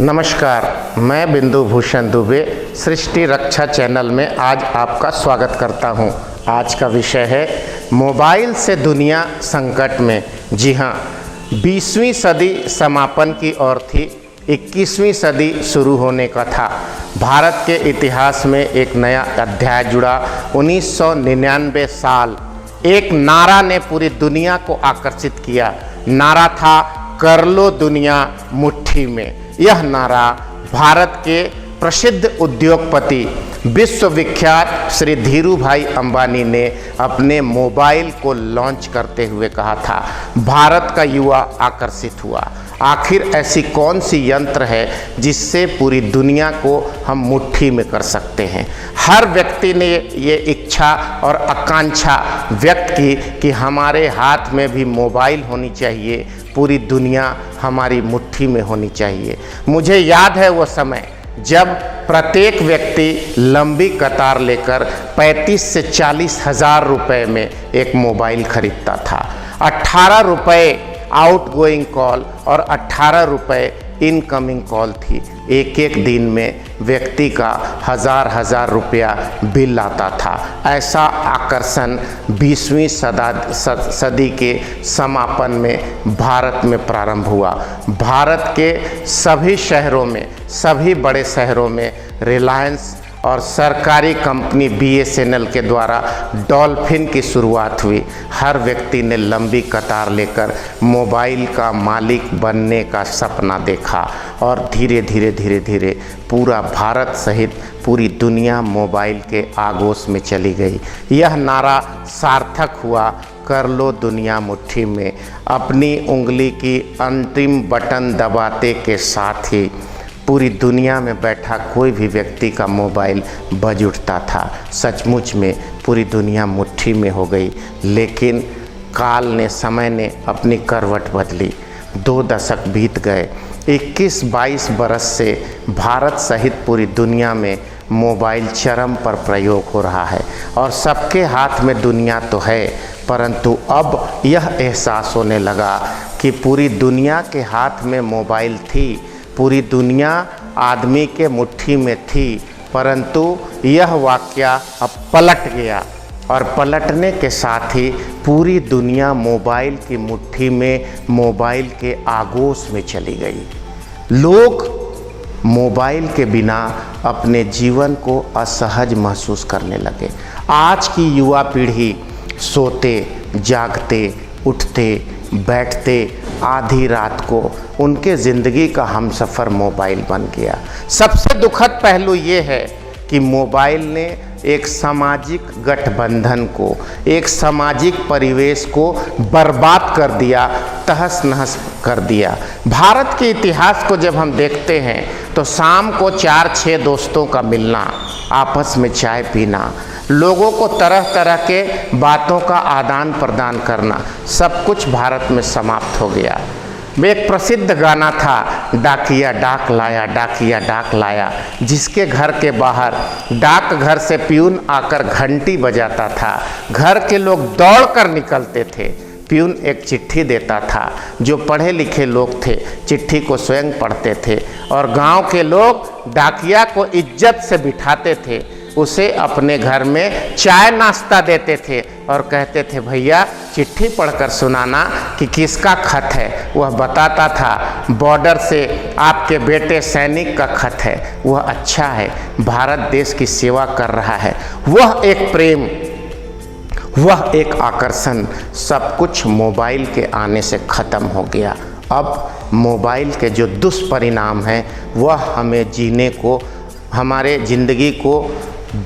नमस्कार, मैं बिंदु भूषण दुबे सृष्टि रक्षा चैनल में आज आपका स्वागत करता हूं। आज का विषय है मोबाइल से दुनिया संकट में। जी हां, 20वीं सदी समापन की ओर थी, 21वीं सदी शुरू होने का था। भारत के इतिहास में एक नया अध्याय जुड़ा। 1999 साल एक नारा ने पूरी दुनिया को आकर्षित किया। नारा था कर लो दुनिया मुट्ठी में। यह नारा भारत के प्रसिद्ध उद्योगपति विश्वविख्यात श्री धीरू भाई अंबानी ने अपने मोबाइल को लॉन्च करते हुए कहा था। भारत का युवा आकर्षित हुआ। आखिर ऐसी कौन सी यंत्र है जिससे पूरी दुनिया को हम मुट्ठी में कर सकते हैं। हर व्यक्ति ने ये इच्छा और आकांक्षा व्यक्त की कि हमारे हाथ में भी मोबाइल होनी चाहिए, पूरी दुनिया हमारी मुट्ठी में होनी चाहिए। मुझे याद है वो समय जब प्रत्येक व्यक्ति लंबी कतार लेकर 35 से 40 हज़ार रुपये में एक मोबाइल खरीदता था। 18 रुपये आउटगोइंग कॉल और 18 रुपये इनकमिंग कॉल थी। एक एक दिन में व्यक्ति का हज़ार रुपया बिल आता था। ऐसा आकर्षण 20वीं सदी के समापन में भारत में प्रारंभ हुआ। भारत के सभी शहरों में, सभी बड़े शहरों में रिलायंस और सरकारी कंपनी BSNL के द्वारा डॉल्फिन की शुरुआत हुई। हर व्यक्ति ने लंबी कतार लेकर मोबाइल का मालिक बनने का सपना देखा और धीरे धीरे पूरा भारत सहित पूरी दुनिया मोबाइल के आगोश में चली गई। यह नारा सार्थक हुआ, कर लो दुनिया मुट्ठी में। अपनी उंगली की अंतिम बटन दबाते के साथ ही पूरी दुनिया में बैठा कोई भी व्यक्ति का मोबाइल बज उठता था। सचमुच में पूरी दुनिया मुट्ठी में हो गई। लेकिन काल ने, समय ने अपनी करवट बदली। 2 दशक बीत गए। 21-22 बरस से भारत सहित पूरी दुनिया में मोबाइल चरम पर प्रयोग हो रहा है और सबके हाथ में दुनिया तो है, परंतु अब यह एहसास होने लगा कि पूरी दुनिया के हाथ में मोबाइल थी, पूरी दुनिया आदमी के मुट्ठी में थी, परंतु यह वाकया अब पलट गया और पलटने के साथ ही पूरी दुनिया मोबाइल की मुट्ठी में, मोबाइल के आगोश में चली गई। लोग मोबाइल के बिना अपने जीवन को असहज महसूस करने लगे। आज की युवा पीढ़ी सोते, जागते, उठते, बैठते आधी रात को उनके ज़िंदगी का हमसफ़र मोबाइल बन गया। सबसे दुखद पहलू ये है कि मोबाइल ने एक सामाजिक गठबंधन को, एक सामाजिक परिवेश को बर्बाद कर दिया, तहस नहस कर दिया। भारत के इतिहास को जब हम देखते हैं तो शाम को 4-6 दोस्तों का मिलना, आपस में चाय पीना, लोगों को तरह तरह के बातों का आदान प्रदान करना, सब कुछ भारत में समाप्त हो गया। एक प्रसिद्ध गाना था, डाकिया डाक लाया, डाकिया डाक लाया, जिसके घर के बाहर डाक घर से प्यून आकर घंटी बजाता था। घर के लोग दौड़कर निकलते थे। प्यून एक चिट्ठी देता था। जो पढ़े लिखे लोग थे चिट्ठी को स्वयं पढ़ते थे और गांव के लोग डाकिया को इज्जत से बिठाते थे, उसे अपने घर में चाय नाश्ता देते थे और कहते थे, भैया चिट्ठी पढ़कर सुनाना कि किसका खत है। वह बताता था, बॉर्डर से आपके बेटे सैनिक का खत है, वह अच्छा है, भारत देश की सेवा कर रहा है। वह एक प्रेम, वह एक आकर्षण, सब कुछ मोबाइल के आने से ख़त्म हो गया। अब मोबाइल के जो दुष्परिणाम हैं वह हमें जीने को, हमारे ज़िंदगी को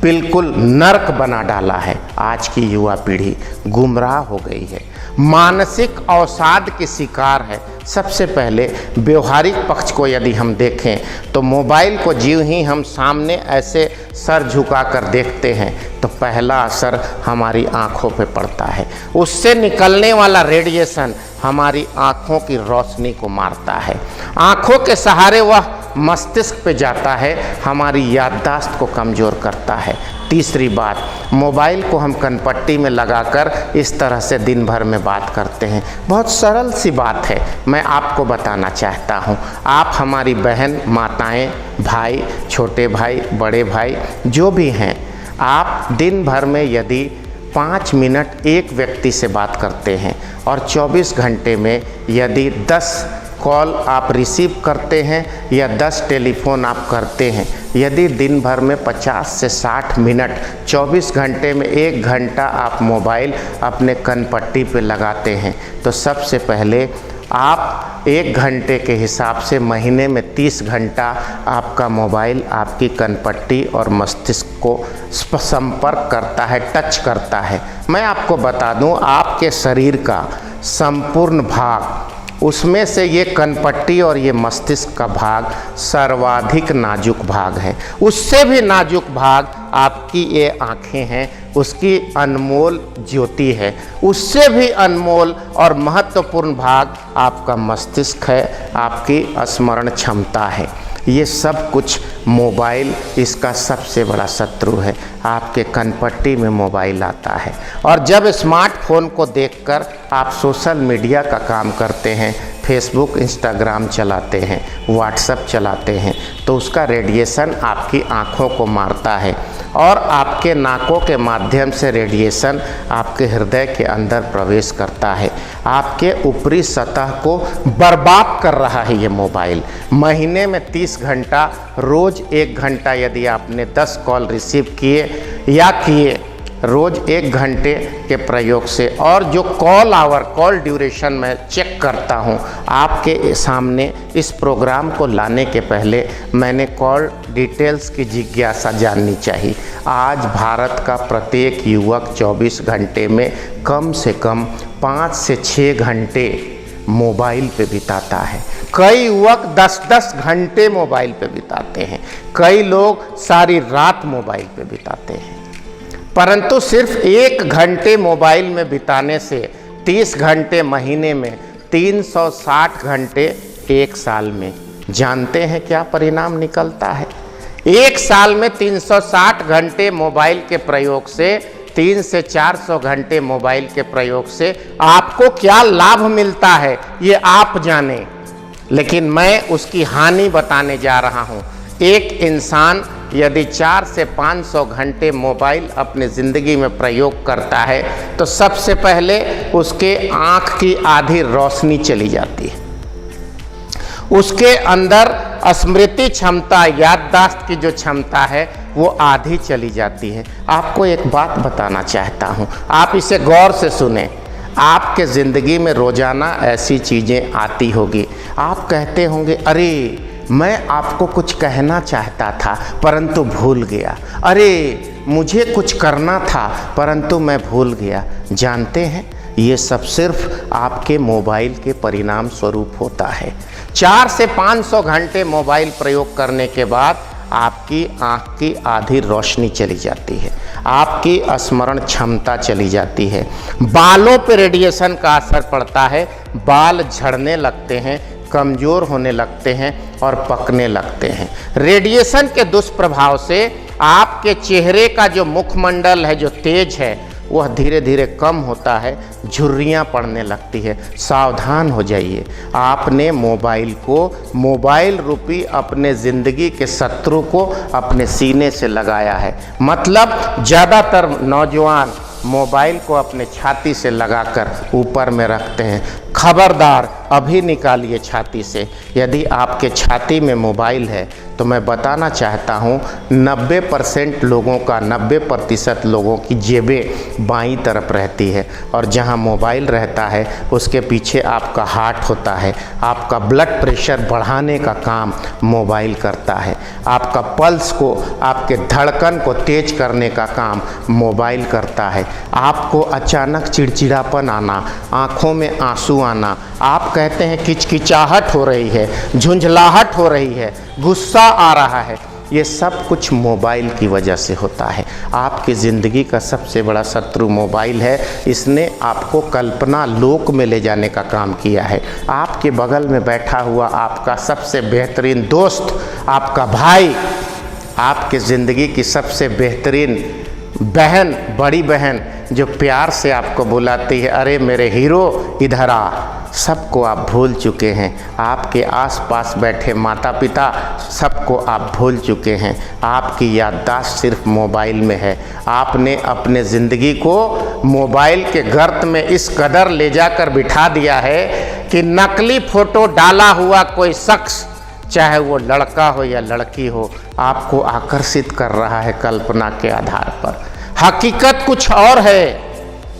बिल्कुल नर्क बना डाला है। आज की युवा पीढ़ी गुमराह हो गई है, मानसिक अवसाद की शिकार है। सबसे पहले व्यवहारिक पक्ष को यदि हम देखें तो मोबाइल को ज्यों ही हम सामने ऐसे सर झुकाकर देखते हैं तो पहला असर हमारी आँखों पे पड़ता है। उससे निकलने वाला रेडिएशन हमारी आँखों की रोशनी को मारता है। आँखों के सहारे वह मस्तिष्क पे जाता है, हमारी याददाश्त को कमज़ोर करता है। तीसरी बात, मोबाइल को हम कनपट्टी में लगाकर इस तरह से दिन भर में बात करते हैं। बहुत सरल सी बात है, मैं आपको बताना चाहता हूँ। आप हमारी बहन, माताएं, भाई, छोटे भाई, बड़े भाई जो भी हैं, आप दिन भर में यदि 5 मिनट एक व्यक्ति से बात करते हैं और 24 घंटे में यदि 10 कॉल आप रिसीव करते हैं या 10 टेलीफोन आप करते हैं, यदि दिन भर में 50 से 60 मिनट 24 घंटे में 1 घंटा आप मोबाइल अपने कनपट्टी पे लगाते हैं, तो सबसे पहले आप 1 घंटे के हिसाब से महीने में 30 घंटा आपका मोबाइल आपकी कनपट्टी और मस्तिष्क को संपर्क करता है, टच करता है। मैं आपको बता दूं, आपके शरीर का संपूर्ण भाग, उसमें से ये कनपट्टी और ये मस्तिष्क का भाग सर्वाधिक नाजुक भाग है। उससे भी नाजुक भाग आपकी ये आँखें हैं, उसकी अनमोल ज्योति है। उससे भी अनमोल और महत्वपूर्ण भाग आपका मस्तिष्क है, आपकी स्मरण क्षमता है। ये सब कुछ मोबाइल इसका सबसे बड़ा शत्रु है। आपके कनपट्टी में मोबाइल आता है और जब स्मार्टफोन को देखकर आप सोशल मीडिया का काम करते हैं, फेसबुक, इंस्टाग्राम चलाते हैं, व्हाट्सएप चलाते हैं, तो उसका रेडिएशन आपकी आँखों को मारता है और आपके नाकों के माध्यम से रेडिएशन आपके हृदय के अंदर प्रवेश करता है। आपके ऊपरी सतह को बर्बाद कर रहा है ये मोबाइल। महीने में 30 घंटा, रोज़ 1 घंटा यदि आपने 10 कॉल रिसीव किए रोज़ 1 घंटे के प्रयोग से, और जो कॉल ड्यूरेशन मैं चेक करता हूँ आपके सामने, इस प्रोग्राम को लाने के पहले मैंने कॉल डिटेल्स की जिज्ञासा जाननी चाहिए। आज भारत का प्रत्येक युवक 24 घंटे में कम से कम 5 से 6 घंटे मोबाइल पे बिताता है। कई युवक 10-10 घंटे मोबाइल पे बिताते हैं, कई लोग सारी रात मोबाइल पे बिताते हैं। परंतु सिर्फ 1 घंटे मोबाइल में बिताने से 30 घंटे महीने में, 360 घंटे 1 साल में, जानते हैं क्या परिणाम निकलता है? 1 साल में 360 घंटे मोबाइल के प्रयोग से, 300 से 400 घंटे मोबाइल के प्रयोग से आपको क्या लाभ मिलता है ये आप जाने, लेकिन मैं उसकी हानि बताने जा रहा हूँ। एक इंसान यदि 400 से 500 घंटे मोबाइल अपने ज़िंदगी में प्रयोग करता है तो सबसे पहले उसके आँख की आधी रोशनी चली जाती है, उसके अंदर स्मृति क्षमता, याददाश्त की जो क्षमता है वो आधी चली जाती है। आपको एक बात बताना चाहता हूँ, आप इसे गौर से सुने। आपके ज़िंदगी में रोज़ाना ऐसी चीज़ें आती होगी, आप कहते होंगे, अरे मैं आपको कुछ कहना चाहता था परंतु भूल गया, अरे मुझे कुछ करना था परंतु मैं भूल गया। जानते हैं, ये सब सिर्फ आपके मोबाइल के परिणाम स्वरूप होता है। 400 से 500 घंटे मोबाइल प्रयोग करने के बाद आपकी आँख की आधी रोशनी चली जाती है, आपकी स्मरण क्षमता चली जाती है, बालों पर रेडिएशन का असर पड़ता है, बाल झड़ने लगते हैं, कमज़ोर होने लगते हैं और पकने लगते हैं। रेडिएशन के दुष्प्रभाव से आपके चेहरे का जो मुखमंडल है, जो तेज है, वह धीरे धीरे कम होता है, झुर्रियाँ पड़ने लगती है। सावधान हो जाइए, आपने मोबाइल रूपी अपने ज़िंदगी के शत्रु को अपने सीने से लगाया है। मतलब ज़्यादातर नौजवान मोबाइल को अपने छाती से लगाकर ऊपर में रखते हैं। खबरदार, अभी निकालिए छाती से। यदि आपके छाती में मोबाइल है तो मैं बताना चाहता हूँ 90% लोगों का, 90% लोगों की जेबें बाईं तरफ रहती है और जहाँ मोबाइल रहता है उसके पीछे आपका हार्ट होता है। आपका ब्लड प्रेशर बढ़ाने का काम मोबाइल करता है, आपका पल्स को, आपके धड़कन को तेज करने का काम मोबाइल करता है। आपको अचानक चिड़चिड़ापन आना, आँखों में आंसू आना, आप कहते हैं किचकिचाहट हो रही है, झुंझलाहट हो रही है, गुस्सा आ रहा है, ये सब कुछ मोबाइल की वजह से होता है। आपकी ज़िंदगी का सबसे बड़ा शत्रु मोबाइल है। इसने आपको कल्पना लोक में ले जाने का काम किया है। आपके बगल में बैठा हुआ आपका सबसे बेहतरीन दोस्त, आपका भाई, आपके ज़िंदगी की सबसे बेहतरीन बहन, बड़ी बहन, जो प्यार से आपको बुलाती है, अरे मेरे हीरो इधर आ, सबको आप भूल चुके हैं। आपके आसपास बैठे माता पिता, सबको आप भूल चुके हैं। आपकी याददाश्त सिर्फ मोबाइल में है। आपने अपने ज़िंदगी को मोबाइल के गर्त में इस कदर ले जाकर बिठा दिया है कि नकली फ़ोटो डाला हुआ कोई शख्स, चाहे वो लड़का हो या लड़की हो, आपको आकर्षित कर रहा है कल्पना के आधार पर। हकीकत कुछ और है।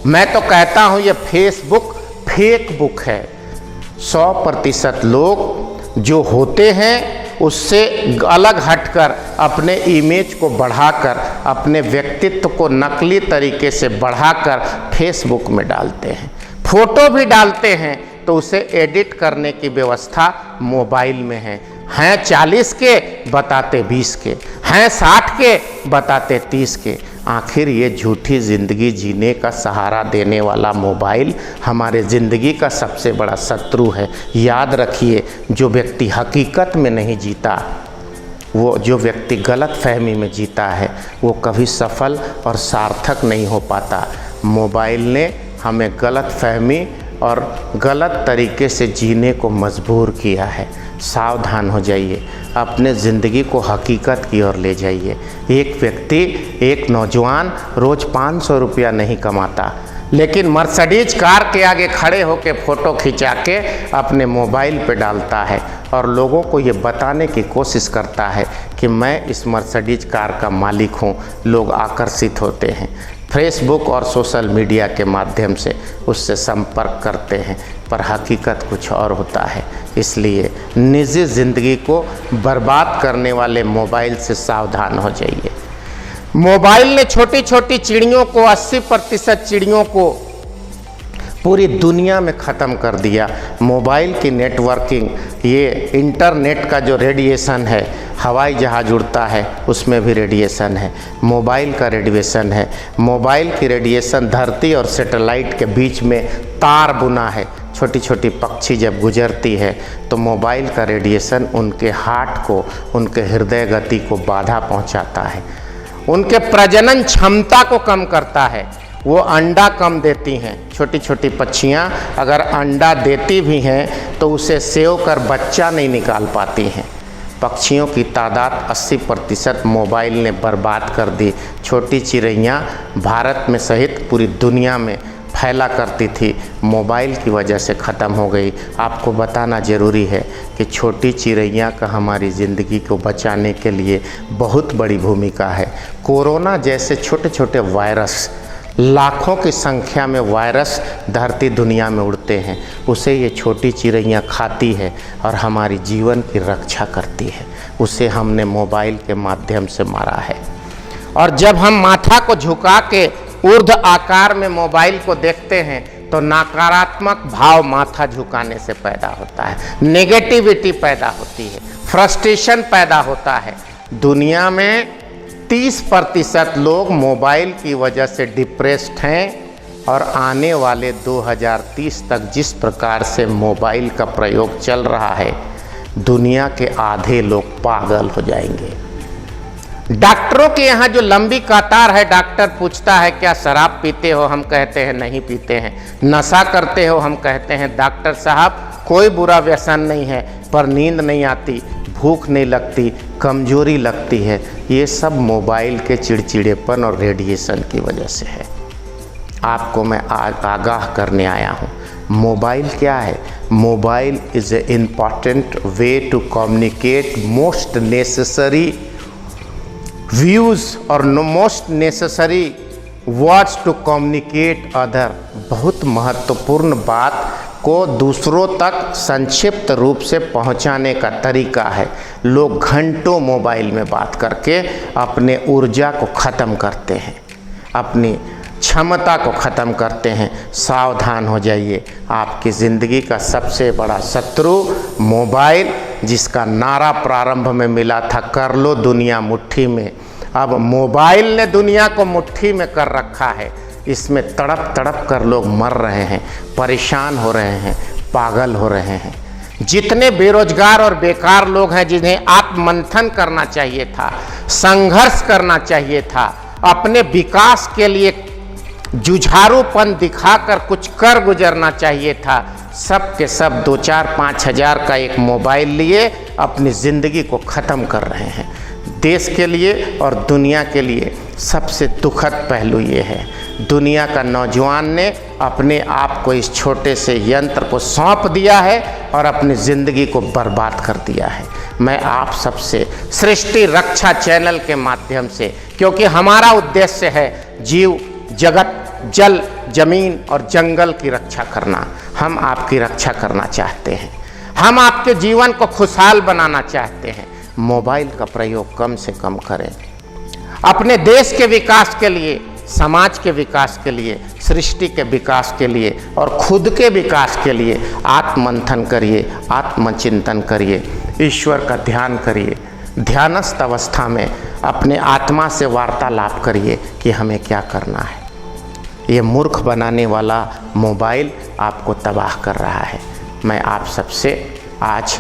मैं तो कहता हूँ ये फेसबुक फेक बुक है। 100% लोग जो होते हैं उससे अलग हटकर अपने इमेज को बढ़ाकर, अपने व्यक्तित्व को नकली तरीके से बढ़ाकर फेसबुक में डालते हैं। फोटो भी डालते हैं तो उसे एडिट करने की व्यवस्था मोबाइल में है। हैं 40 के बताते 20 के, हैं 60 के बताते 30 के। आखिर ये झूठी ज़िंदगी जीने का सहारा देने वाला मोबाइल हमारे ज़िंदगी का सबसे बड़ा शत्रु है। याद रखिए, जो व्यक्ति हकीकत में नहीं जीता, वो जो व्यक्ति गलत फहमी में जीता है, वो कभी सफल और सार्थक नहीं हो पाता। मोबाइल ने हमें गलत फहमी और गलत तरीके से जीने को मजबूर किया है। सावधान हो जाइए, अपने ज़िंदगी को हकीकत की ओर ले जाइए। एक व्यक्ति, एक नौजवान रोज़ 500 रुपया नहीं कमाता, लेकिन मर्सिडीज कार के आगे खड़े होकर फ़ोटो खिंचा के अपने मोबाइल पे डालता है और लोगों को ये बताने की कोशिश करता है कि मैं इस मर्सिडीज कार का मालिक हूँ। लोग आकर्षित होते हैं, फेसबुक और सोशल मीडिया के माध्यम से उससे संपर्क करते हैं, पर हकीकत कुछ और होता है। इसलिए निजी ज़िंदगी को बर्बाद करने वाले मोबाइल से सावधान हो जाइए। मोबाइल ने छोटी छोटी चिड़ियों को, 80% चिड़ियों को पूरी दुनिया में ख़त्म कर दिया। मोबाइल की नेटवर्किंग, ये इंटरनेट का जो रेडिएशन है, हवाई जहाज़ उड़ता है उसमें भी रेडिएशन है, मोबाइल का रेडिएशन है। मोबाइल की रेडिएशन धरती और सैटेलाइट के बीच में तार बुना है। छोटी छोटी पक्षी जब गुजरती है तो मोबाइल का रेडिएशन उनके हार्ट को, उनके हृदय गति को बाधा पहुंचाता है, उनके प्रजनन क्षमता को कम करता है। वो अंडा कम देती हैं। छोटी छोटी पक्षियाँ अगर अंडा देती भी हैं तो उसे सेव कर बच्चा नहीं निकाल पाती हैं। पक्षियों की तादाद 80% मोबाइल ने बर्बाद कर दी। छोटी चिड़ैयाँ भारत में सहित पूरी दुनिया में फैला करती थी, मोबाइल की वजह से ख़त्म हो गई। आपको बताना ज़रूरी है कि छोटी चिड़ैयाँ का हमारी ज़िंदगी को बचाने के लिए बहुत बड़ी भूमिका है। कोरोना जैसे छोटे छोटे वायरस, लाखों की संख्या में वायरस धरती दुनिया में उड़ते हैं, उसे ये छोटी चिड़ैयाँ खाती है और हमारी जीवन की रक्षा करती है। उसे हमने मोबाइल के माध्यम से मारा है। और जब हम माथा को झुका के ऊर्ध्व आकार में मोबाइल को देखते हैं तो नकारात्मक भाव माथा झुकाने से पैदा होता है, नेगेटिविटी पैदा होती है, फ्रस्ट्रेशन पैदा होता है। दुनिया में 30% लोग मोबाइल की वजह से डिप्रेस्ड हैं और आने वाले 2030 तक जिस प्रकार से मोबाइल का प्रयोग चल रहा है, दुनिया के आधे लोग पागल हो जाएंगे। डॉक्टरों के यहाँ जो लंबी कतार है, डॉक्टर पूछता है क्या शराब पीते हो, हम कहते हैं नहीं पीते हैं। नशा करते हो, हम कहते हैं डॉक्टर साहब कोई बुरा व्यसन नहीं है, पर नींद नहीं आती, भूख नहीं लगती, कमजोरी लगती है। ये सब मोबाइल के चिड़चिड़ेपन और रेडिएशन की वजह से है। आपको मैं आज आगाह करने आया हूँ। मोबाइल क्या है? Mobile is a important way to communicate most necessary views और most necessary words to communicate other. बहुत महत्वपूर्ण बात को दूसरों तक संक्षिप्त रूप से पहुंचाने का तरीका है। लोग घंटों मोबाइल में बात करके अपने ऊर्जा को ख़त्म करते हैं, अपनी क्षमता को ख़त्म करते हैं। सावधान हो जाइए, आपकी ज़िंदगी का सबसे बड़ा शत्रु मोबाइल जिसका नारा प्रारंभ में मिला था, कर लो दुनिया मुट्ठी में। अब मोबाइल ने दुनिया को मुट्ठी में कर रखा है। इसमें तड़प तड़प कर लोग मर रहे हैं, परेशान हो रहे हैं, पागल हो रहे हैं। जितने बेरोजगार और बेकार लोग हैं, जिन्हें आत्ममंथन करना चाहिए था, संघर्ष करना चाहिए था, अपने विकास के लिए जुझारूपन दिखाकर कुछ कर गुजरना चाहिए था, सब के सब 2-4-5 हज़ार का एक मोबाइल लिए अपनी ज़िंदगी को ख़त्म कर रहे हैं। देश के लिए और दुनिया के लिए सबसे दुखद पहलू ये है, दुनिया का नौजवान ने अपने आप को इस छोटे से यंत्र को सौंप दिया है और अपनी ज़िंदगी को बर्बाद कर दिया है। मैं आप सबसे सृष्टि रक्षा चैनल के माध्यम से, क्योंकि हमारा उद्देश्य है जीव जगत, जल, जमीन और जंगल की रक्षा करना, हम आपकी रक्षा करना चाहते हैं। हम आपके जीवन को खुशहाल बनाना चाहते हैं। मोबाइल का प्रयोग कम से कम करें। अपने देश के विकास के लिए, समाज के विकास के लिए, सृष्टि के विकास के लिए और खुद के विकास के लिए आत्ममंथन करिए, आत्मचिंतन करिए, ईश्वर का ध्यान करिए। ध्यानस्थ अवस्था में अपने आत्मा से वार्तालाप करिए कि हमें क्या करना है। ये मूर्ख बनाने वाला मोबाइल आपको तबाह कर रहा है। मैं आप सबसे आज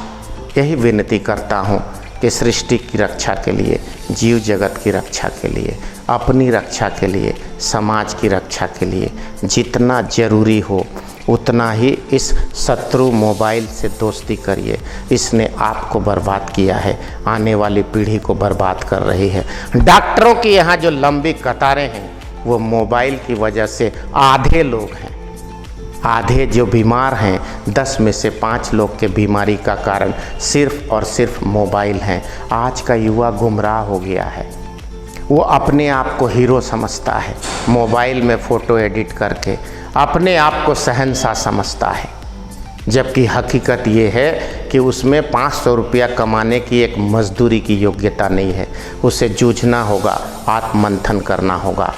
यही विनती करता हूँ कि सृष्टि की रक्षा के लिए, जीव जगत की रक्षा के लिए, अपनी रक्षा के लिए, समाज की रक्षा के लिए जितना ज़रूरी हो उतना ही इस शत्रु मोबाइल से दोस्ती करिए। इसने आपको बर्बाद किया है, आने वाली पीढ़ी को बर्बाद कर रही है। डॉक्टरों की यहाँ जो लंबी कतारें हैं वो मोबाइल की वजह से आधे लोग हैं। आधे जो बीमार हैं, 10 में से 5 लोग के बीमारी का कारण सिर्फ और सिर्फ मोबाइल हैं। आज का युवा गुमराह हो गया है, वो अपने आप को हीरो समझता है, मोबाइल में फ़ोटो एडिट करके अपने आप को शहंशाह समझता है, जबकि हकीकत ये है कि उसमें 500 रुपया कमाने की एक मजदूरी की योग्यता नहीं है। उसे जूझना होगा, आत्ममंथन करना होगा।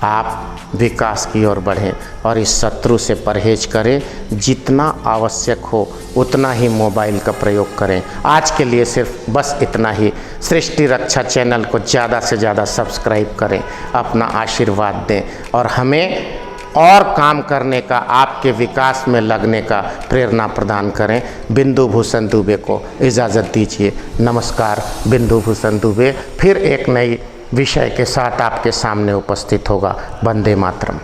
आप विकास की ओर बढ़ें और इस शत्रु से परहेज करें। जितना आवश्यक हो उतना ही मोबाइल का प्रयोग करें। आज के लिए सिर्फ बस इतना ही। सृष्टि रक्षा चैनल को ज़्यादा से ज़्यादा सब्सक्राइब करें, अपना आशीर्वाद दें और हमें और काम करने का, आपके विकास में लगने का प्रेरणा प्रदान करें। बिंदु भूषण दुबे को इजाज़त दीजिए। नमस्कार। बिंदु भूषण दुबे फिर एक नई विषय के साथ आपके सामने उपस्थित होगा। वंदे मातरम।